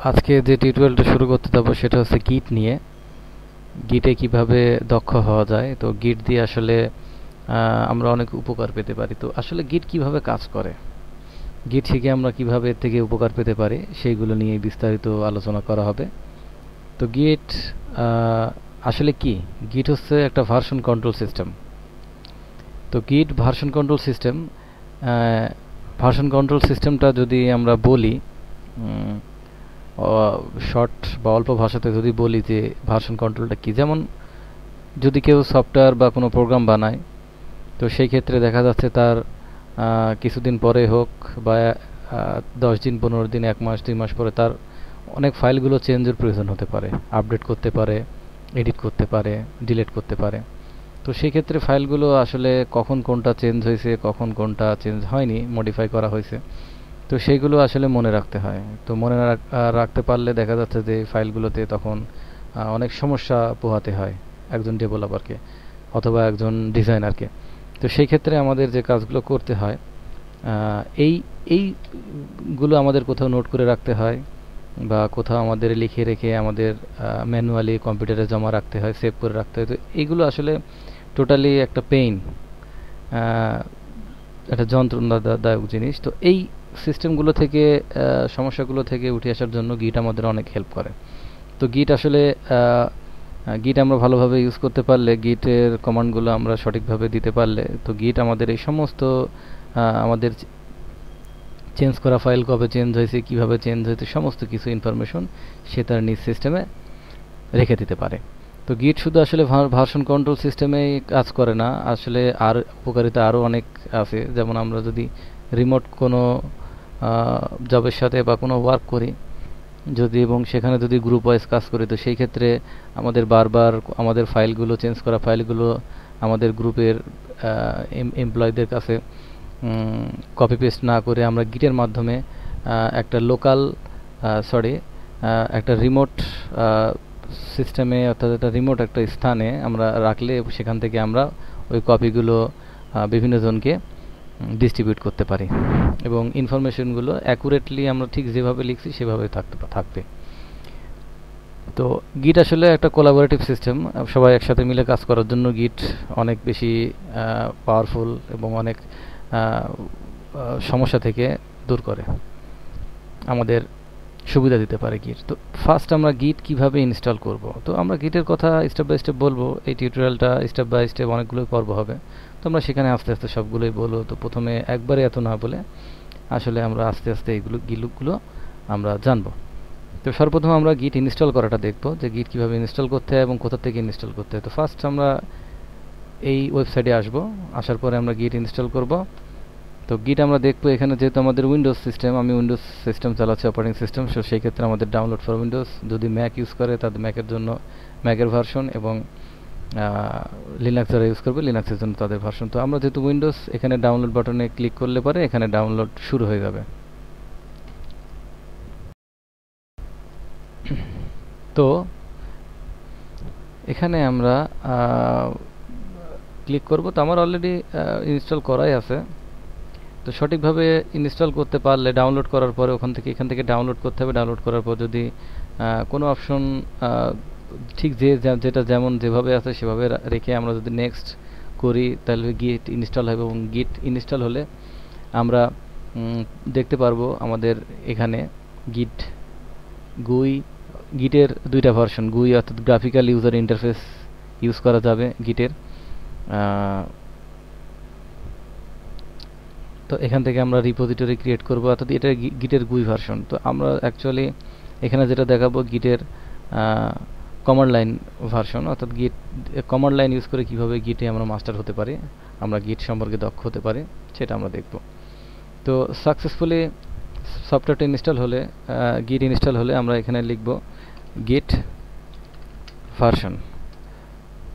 আজকে যে টিউটোরিয়ালটা শুরু করতে যাবো সেটা হচ্ছে গিট নিয়ে। গিটে কিভাবে দক্ষ হওয়া যায়। তো গিট দিয়ে আসলে আমরা অনেক উপকার পেতে পারি। তো আসলে গিট কিভাবে কাজ করে, গিট শিখে আমরা কিভাবে এর থেকে উপকার পেতে পারি, সেইগুলো নিয়ে বিস্তারিত আলোচনা করা হবে। তো গিট আসলে কি? গিট হচ্ছে একটা ভার্সন কন্ট্রোল সিস্টেম। তো গিট version control system, version control সিস্টেমটা যদি আমরা বলি শর্ট বা অল্প ভাষাতে যদি বলি যে ভার্সন কন্ট্রোলটা কি, যেমন যদি কেউ সফটওয়্যার বা কোনো প্রোগ্রাম বানায়, তো সেই ক্ষেত্রে দেখা যাচ্ছে তার কিছুদিন পরে হোক বা 10 দিন, 15 দিন, 1 মাস, 2 মাস পরে তার অনেক ফাইলগুলো চেঞ্জের প্রয়োজন হতে পারে, আপডেট করতে পারে, এডিট করতে পারে, ডিলিট করতে পারে। তো সেই ক্ষেত্রে ফাইলগুলো আসলে কখন কোনটা চেঞ্জ হয়েছে, কখন কোনটা চেঞ্জ হয়নি, মডিফাই করা হয়েছে, তো সেইগুলো আসলে মনে রাখতে হয়। তো মনে রাখতে পারলে দেখা যাচ্ছে যে ফাইলগুলোতে তখন অনেক সমস্যা পোহাতে হয় একজন ডেভেলপারকে অথবা একজন ডিজাইনারকে। তো সেই ক্ষেত্রে আমাদের যে কাজগুলো করতে হয়, এই এইগুলো আমাদের কোথাও নোট করে রাখতে হয় বা কোথাও আমাদের লিখে রেখে আমাদের ম্যানুয়ালি কম্পিউটারে জমা রাখতে হয়, সেভ করে রাখতে হয়। তো এইগুলো আসলে টোটালি একটা পেইন, একটা যন্ত্রণাদায়ক জিনিস। তো এই সিস্টেমগুলো থেকে, সমস্যাগুলো থেকে উঠে আসার জন্য গিট আমাদের অনেক হেল্প করে। তো গিট আসলে গিট আমরা ভালোভাবে ইউজ করতে পারলে, গিটের কমান্ডগুলো আমরা সঠিকভাবে দিতে পারলে, তো গিট আমাদের এই সমস্ত আমাদের চেঞ্জ করা ফাইল কবে চেঞ্জ হয়েছে, কিভাবে চেঞ্জ হয়েছে, সমস্ত কিছু ইনফরমেশন সে তার নিজ সিস্টেমে রেখে দিতে পারে। তো গিট শুধু আসলে ভার্সন কন্ট্রোল সিস্টেমেই কাজ করে না, আসলে আর উপকারিতা আরও অনেক আছে। যেমন আমরা যদি রিমোট কোনো জবের সাথে বা কোনো ওয়ার্ক করি যদি, এবং সেখানে যদি গ্রুপ ওয়াইজ কাজ করি, তো সেই ক্ষেত্রে আমাদের বারবার আমাদের ফাইলগুলো, চেঞ্জ করা ফাইলগুলো আমাদের গ্রুপের এমপ্লয়ীদের কাছে কপি পেস্ট না করে আমরা গিটের মাধ্যমে একটা লোকাল একটা রিমোট সিস্টেমে, অর্থাৎ একটা রিমোট একটা স্থানে আমরা রাখলে সেখান থেকে আমরা ওই কপিগুলো বিভিন্ন জনকে ডিস্ট্রিবিউট করতে পারি এবং ইনফরমেশনগুলো অ্যাকুরেটলি আমরা ঠিক যেভাবে লিখছি সেভাবে থাকবে। তো গিট আসলে একটা কোলাবোরেটিভ সিস্টেম, সবাই একসাথে মিলে কাজ করার জন্য গিট অনেক বেশি পাওয়ারফুল এবং অনেক সমস্যা থেকে দূর করে, আমাদের সুবিধা দিতে পারে গিট। তো ফার্স্ট আমরা গিট কিভাবে ইনস্টল করব। তো আমরা গিটের কথা স্টেপ বাই স্টেপ বলবো। এই টিউটোরিয়ালটা স্টেপ বাই স্টেপ অনেকগুলোই পর্ব হবে, তো আমরা সেখানে আস্তে আস্তে সবগুলোই বলবো। তো প্রথমে একবারে এত না বলে আসলে আমরা আস্তে আস্তে গিটগুলো আমরা জানবো। তো সর্বপ্রথম আমরা গিট ইনস্টল করাটা দেখবো, যে গিট কিভাবে ইনস্টল করতে হয় এবং কোথা থেকে ইনস্টল করতে হয়। তো ফার্স্ট আমরা এই ওয়েবসাইটে আসবো, আসার পরে আমরা গিট ইনস্টল করব। তো গিট আমরা দেখবো এখানে, যেহেতু আমাদের উইন্ডোজ সিস্টেম, আমি উইন্ডোজ সিস্টেম চালাচ্ছি, অপারেটিং সিস্টেম, সো সেই ক্ষেত্রে আমাদের ডাউনলোড ফর উইন্ডোজ। যদি ম্যাক ইউজ করে তাদের ম্যাকের জন্য ম্যাকের ভার্সন, এবং লিনাক্স যারা ইউজ করবে লিনাক্সের জন্য তাদের ভার্সন। তো আমরা যেহেতু উইন্ডোজ, এখানে ডাউনলোড বাটনে ক্লিক করলে পরে এখানে ডাউনলোড শুরু হয়ে যাবে। তো এখানে আমরা ক্লিক করব। তো আমার অলরেডি ইনস্টল করাই আছে। তো সঠিকভাবে ইনস্টল করতে পারলে, ডাউনলোড করার পরে এখান থেকে ডাউনলোড করতে হবে। ডাউনলোড করার পর যদি কোনো অপশন ঠিক যেটা যেমন যেভাবে আছে সেভাবে রেখে আমরা যদি নেক্সট করি, তাহলে গিট ইনস্টল হবে। এবং গিট ইনস্টল হলে আমরা দেখতে পারবো আমাদের এখানে গিট গুই, গিটের দুইটা ভার্সন, গুই অর্থাৎ গ্রাফিক্যাল ইউজার ইন্টারফেস ইউজ করা যাবে গিটের। তো এখান থেকে আমরা রিপোজিটরি ক্রিয়েট করব, অর্থাৎ এটা গিটের গুই ভার্সন। তো আমরা অ্যাকচুয়ালি এখানে যেটা দেখাবো গিটের কমান্ড লাইন ভার্সন, অর্থাৎ গিট কমান্ড লাইন ইউজ করে কিভাবে গিটে আমরা মাস্টার হতে পারি, আমরা গিট সম্পর্কে দক্ষ হতে পারি, সেটা আমরা দেখব। তো সাকসেসফুলি সফটওয়্যারটা ইনস্টল হলে, গিট ইনস্টল হলে আমরা এখানে লিখব গিট ভার্সন।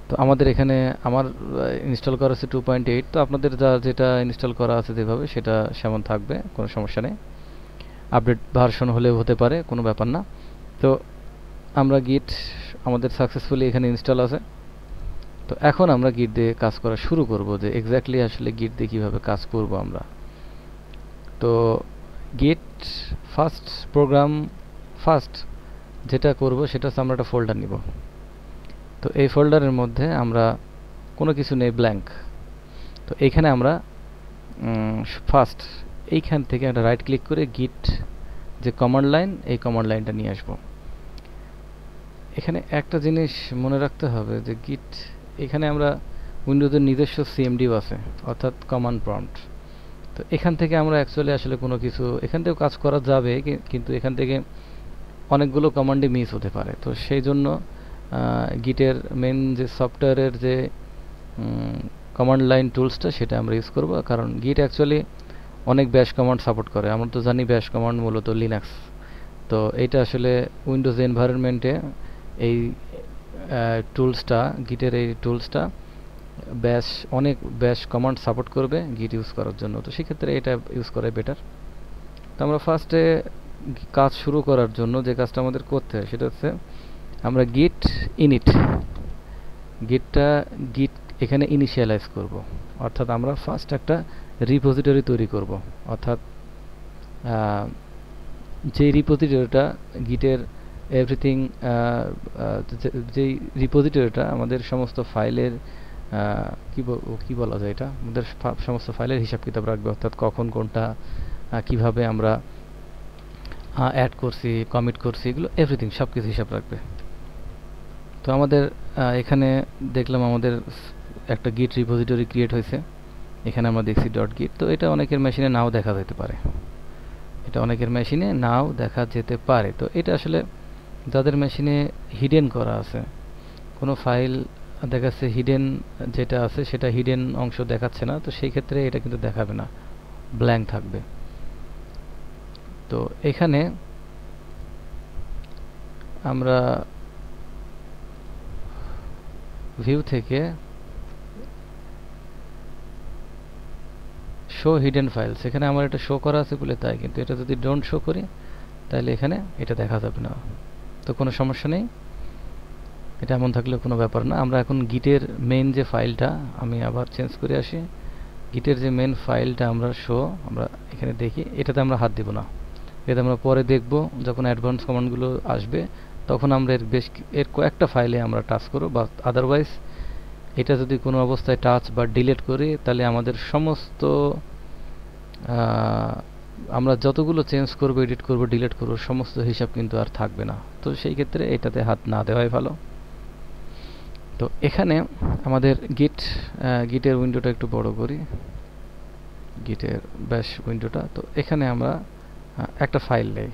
তো আমাদের এখানে আমার ইনস্টল করা আছে 2.8। তো আপনাদের যেটা ইনস্টল করা আছে যেভাবে সেটা সেমন থাকবে, কোনো সমস্যা নেই। আপডেট ভার্সন হলেও হতে পারে, কোনো ব্যাপার না। তো আমরা গিট আমাদের সাকসেসফুলি এখানে ইনস্টল আছে। তো এখন আমরা গিট দিয়ে কাজ করা শুরু করব, যে এক্স্যাক্টলি আসলে গিট দিয়ে কীভাবে কাজ করব আমরা। তো গিট ফার্স্ট যেটা করব সেটা হচ্ছে আমরা একটা ফোল্ডার নিব। তো এই ফোল্ডারের মধ্যে আমরা কোনো কিছু নেই, ব্ল্যাঙ্ক। তো এইখানে আমরা ফার্স্ট এইখান থেকে একটা রাইট ক্লিক করে গিট যে কমান্ড লাইন, এই কমান্ড লাইনটা নিয়ে আসবো। এখানে একটা জিনিস মনে রাখতে হবে যে গিট, এখানে আমরা উইন্ডোজের নিজস্ব সিএমডিও আছে, অর্থাৎ কমান্ড প্রম্পট। তো এখান থেকে আমরা অ্যাকচুয়ালি আসলে কোনো কিছু এখান থেকেও কাজ করা যাবে, কিন্তু এখান থেকে অনেকগুলো কমান্ডই মিস হতে পারে। তো সেই জন্য গিটের মেন যে সফটওয়্যারের যে কমান্ড লাইন টুলসটা সেটা আমরা ইউজ করব, কারণ গিট অ্যাকচুয়ালি অনেক ব্যাশ কমান্ড সাপোর্ট করে। আমরা তো জানি ব্যাশ কমান্ড মূলত লিনাক্স। তো এইটা আসলে উইন্ডোজ এনভায়রনমেন্টে এই টুলসটা, গিটের এই টুলসটা অনেক ব্যাশ কমান্ড সাপোর্ট করবে গিট ইউজ করার জন্য। তো সেক্ষেত্রে এটা ইউজ করাই বেটার। তো আমরা ফার্স্টে কাজ শুরু করার জন্য যে কাজটা আমাদের করতে হয় সেটা হচ্ছে আমরা গিট এখানে ইনিশিয়ালাইজ করব। অর্থাৎ আমরা ফার্স্ট একটা রিপোজিটরি তৈরি করব। অর্থাৎ যে রিপোজিটরিটা গিটের এভরিথিং, যেই রিপোজিটরিটা আমাদের সমস্ত ফাইলের কি বলা যায়, এটা আমাদের সমস্ত ফাইলের হিসাব কিতাব রাখবে। অর্থাৎ কখন কোনটা কিভাবে আমরা অ্যাড করছি, কমিট করছি, এগুলো এভরিথিং সব কিছু হিসাব রাখবে। তো আমাদের এখানে দেখলাম আমাদের একটা গিট রিপোজিটরি ক্রিয়েট হয়েছে। এখানে আমরা দেখছি .git। তো এটা অনেকের মেশিনে নাও দেখা যেতে পারে। তো এটা আসলে যাদের মেশিনে হিডেন করা আছে, কোনো ফাইল দেখাচ্ছে হিডেন, যেটা আছে সেটা হিডেন অংশ দেখাচ্ছে না, তো সেই ক্ষেত্রে এটা কিন্তু দেখাবে না, ব্ল্যাঙ্ক থাকবে। তো এখানে আমরা ভিউ থেকে শো হিডেন ফাইলস, এখানে আমার এটা শো করা আছে বলে তাই, কিন্তু এটা যদি ডোন্ট শো করি তাহলে এখানে এটা দেখা যাবে না। তো কোনো সমস্যা নেই, এটা এমন থাকলে কোনো ব্যাপার না। আমরা এখন গিটের মেইন যে ফাইলটা, আমি আবার চেঞ্জ করে আসি, গিটের যে মেইন ফাইলটা আমরা এখানে দেখি, এটাতে আমরা হাত দিব না। এটা আমরা পরে দেখব, যখন অ্যাডভান্স কমান্ডগুলো আসবে তখন আমরা এর কয়েকটা ফাইলে আমরা টাচ করব। বা আদারওয়াইজ এটা যদি কোনো অবস্থায় টাচ বা ডিলিট করি তাহলে আমাদের সমস্ত আমরা যতগুলো চেঞ্জ করব, এডিট করব, ডিলিট করব, সমস্ত হিসাব কিন্তু আর থাকবে না। তো সেই ক্ষেত্রে এটাতে হাত না দেওয়াই ভালো। তো এখানে আমাদের গিটের উইন্ডোটা একটু বড় করি, গিটের ব্যাশ উইন্ডোটা। তো এখানে আমরা একটা ফাইল নেই,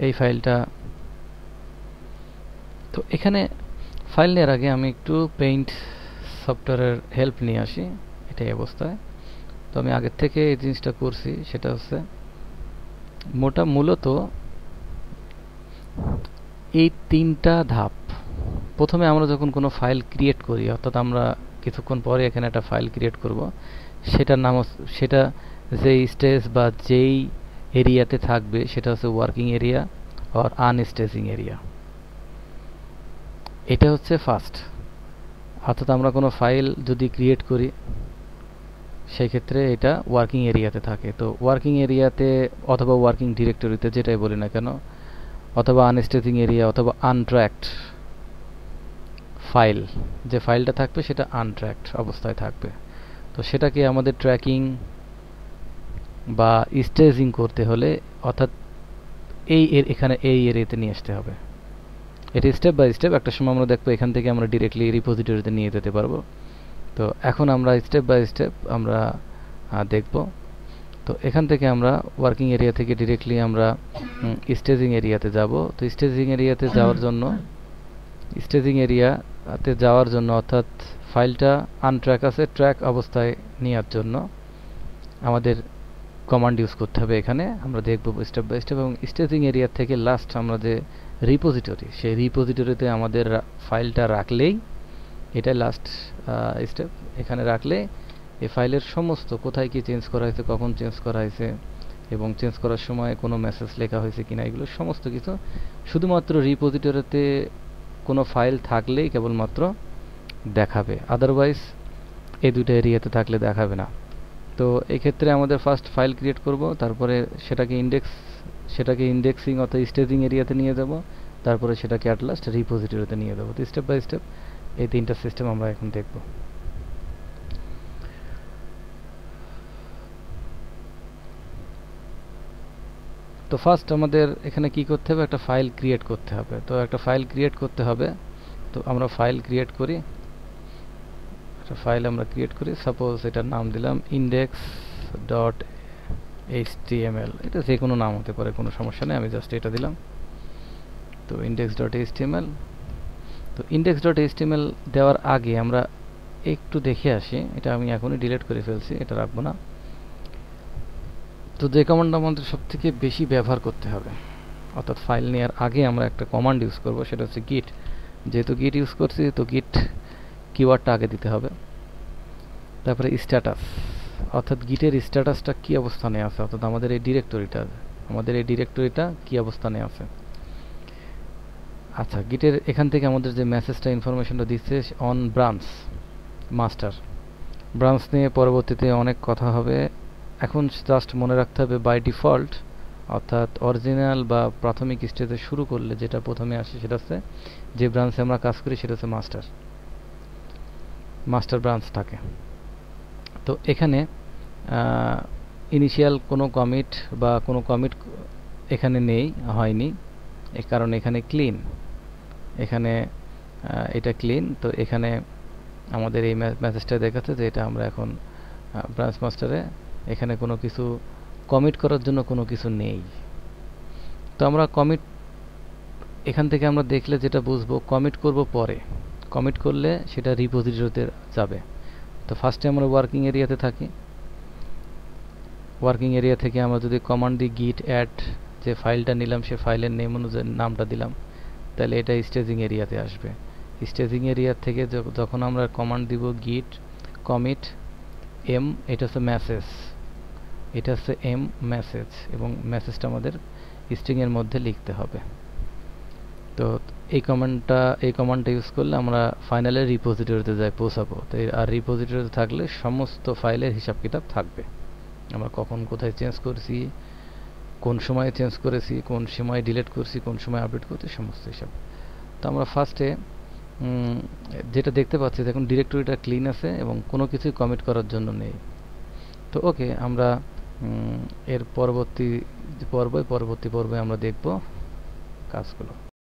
এই ফাইলটা। তো এখানে ফাইল নেওয়ার আগে আমি একটু পেইন্ট সফটওয়্যারের হেল্প নিয়ে আসি এটাই অবস্থায়। তো আমি আগের থেকে এই জিনিসটা করছি, সেটা হচ্ছে মূলত এই তিনটা ধাপ। প্রথমে আমরা যখন কোনো ফাইল ক্রিয়েট করি, অর্থাৎ আমরা কিছুক্ষণ পরে এখানে একটা ফাইল ক্রিয়েট করব, সেটা যেই স্টেজ বা যেই এরিয়াতে থাকবে সেটা হচ্ছে ওয়ার্কিং এরিয়া আর আনস্টেজিং এরিয়া। এটা হচ্ছে ফার্স্ট। অর্থাৎ আমরা কোনো ফাইল যদি ক্রিয়েট করি সেই ক্ষেত্রে এটা ওয়ার্কিং এরিয়াতে থাকে। তো ওয়ার্কিং এরিয়াতে অথবা ওয়ার্কিং ডিরেক্টরিতে, যেটাই বলি না কেন, অথবা আনস্টেজিং এরিয়া অথবা আনট্র্যাকড ফাইল, যে ফাইলটা থাকবে সেটা আনট্র্যাকড অবস্থায় থাকবে। তো সেটাকে আমাদের ট্র্যাকিং বা স্টেজিং করতে হলে, অর্থাৎ এখানে এই এরিয়াতে নিয়ে আসতে হবে। এটা স্টেপ বাই স্টেপ, একটা সময় আমরা দেখবো এখান থেকে আমরা ডিরেক্টলি রিপোজিটরিতে নিয়ে যেতে পারবো। তো এখন আমরা স্টেপ বাই স্টেপ আমরা দেখব। তো এখান থেকে আমরা ওয়ার্কিং এরিয়া থেকে ডিরেক্টলি আমরা স্টেজিং এরিয়াতে যাব। তো স্টেজিং এরিয়াতে যাওয়ার জন্য অর্থাৎ ফাইলটা আনট্র্যাক আছে, ট্র্যাক অবস্থায় নেওয়ার জন্য আমাদের কমান্ড ইউজ করতে হবে। এখানে আমরা দেখব স্টেপ বাই স্টেপ। এবং স্টেজিং এরিয়া থেকে লাস্ট আমরা যে রিপোজিটরি, সেই রিপোজিটরিতে আমাদের ফাইলটা রাখলেই, এটা লাস্ট স্টেপ, এখানে রাখলে এই ফাইলের সমস্ত কোথায় কি চেঞ্জ করা হয়েছে, কখন চেঞ্জ করা হয়েছে এবং চেঞ্জ করার সময় কোনো মেসেজ লেখা হয়েছে কিনা, এগুলো সমস্ত কিছু শুধুমাত্র রিপোজিটরিতে কোনো ফাইল থাকলেই কেবলমাত্র দেখাবে, আদারওয়াইজ এই দুটো এরিয়াতে থাকলে দেখাবে না। তো এই ক্ষেত্রে আমাদের ফার্স্ট ফাইল ক্রিয়েট করব, তারপরে সেটাকে ইন্ডেক্স সেটাকে ইন্ডেক্সিং অর্থাৎ স্টেজিং এরিয়াতে নিয়ে যাব, তারপরে সেটাকে অ্যাট লাস্ট রিপোজিটরিতে নিয়ে যাব। তো স্টেপ বাই স্টেপ এই তিনটা সিস্টেম আমরা এখন দেখব। তো ফার্স্ট আমাদের এখানে কি করতে হবে, একটা ফাইল ক্রিয়েট করতে হবে। তো একটা ফাইল ক্রিয়েট করতে হবে, তো আমরা ফাইল ক্রিয়েট করি, একটা ফাইল আমরা ক্রিয়েট করি। সাপোজ এটার নাম দিলাম index.html, এটা যে কোনো নাম হতে পারে, কোনো সমস্যা নেই, আমি জাস্ট এটা দিলাম। তো index.html, তো index.html দেওয়ার আগে আমরা একটু দেখে আসি, এটা আমি এখনই ডিলিট করে ফেলছি, এটা রাখবো না। তো যে কমান্ডটা আমাদের সব থেকে বেশি ব্যবহার করতে হবে, অর্থাৎ ফাইল নেওয়ার আগে আমরা একটা কমান্ড ইউজ করব, সেটা হচ্ছে গিট। যেহেতু গিট ইউজ করছি, তো গিট কিওয়ার্ডটা আগে দিতে হবে। তারপরে স্ট্যাটাস, অর্থাৎ গিটের স্ট্যাটাসটা কি অবস্থানে আছে, অর্থাৎ আমাদের এই ডিরেক্টরিটা কি অবস্থানে আছে। আচ্ছা, গিটের এখান থেকে আমাদের যে মেসেজটা ইনফরমেশনটা দিচ্ছে অন ব্রাঞ্চ মাস্টার, ব্রাঞ্চ নিয়ে পরবর্তীতে অনেক কথা হবে। এখন জাস্ট মনে রাখতে হবে বাই ডিফল্ট, অর্থাৎ অরিজিনাল বা প্রাথমিক স্টেজে শুরু করলে যেটা প্রথমে আসে সেটা হচ্ছে, যে ব্রাঞ্চে আমরা কাজ করি সেটা হচ্ছে মাস্টার ব্রাঞ্চ থাকে। তো এখানে ইনিশিয়াল কোনো কমিট বা কোনো কমিট এখানে হয়নি, এই কারণ এখানে ক্লিন, এখানে এটা ক্লিন। তো এখানে আমাদের এই মেসেজটা দেখাচ্ছে যে এটা আমরা এখন ব্রাঞ্চ মাস্টারে, এখানে কোনো কিছু কমিট করার জন্য কোনো কিছু নেই। তো আমরা কমিট এখান থেকে আমরা দেখলে যেটা বুঝবো, কমিট করব পরে, কমিট করলে সেটা রিপোজিটরিতে যাবে। তো ফার্স্টে আমরা ওয়ার্কিং এরিয়াতে থাকি, ওয়ার্কিং এরিয়া থেকে আমরা যদি কমান্ড দিই গিট অ্যাড, যে ফাইলটা নিলাম সে ফাইলের নেম অনুযায়ী নামটা দিলাম, তাহলে এটা স্টেজিং এরিয়াতে আসবে। স্টেজিং এরিয়া থেকে যখন আমরা কমান্ড দিব গিট কমিট এম, এটা হচ্ছে মেসেজ, এটা হচ্ছে এম মেসেজ, এবং মেসেজটা আমাদের স্ট্রিং এর মধ্যে লিখতে হবে। তো এই কমান্ডটা ইউজ করলে আমরা ফাইনালে রিপোজিটরিতে যাই পৌঁছাবো। তো আর রিপোজিটরিতে থাকলে সমস্ত ফাইলের হিসাব কিতাব থাকবে, আমরা কখন কোথায় চেঞ্জ করছি, কোন সময় চেঞ্জ করেছি, কোন সময় ডিলিট করছি, কোন সময় আপডেট করছি, সমস্ত হিসাব। তো আমরা ফার্স্টে যেটা দেখতে পাচ্ছি, দেখুন ডিরেক্টরিটা ক্লিন আছে এবং কোনো কিছুই কমিট করার জন্য নেই। তো ওকে, আমরা এর পরবর্তী পর্বে আমরা দেখব কাজগুলো।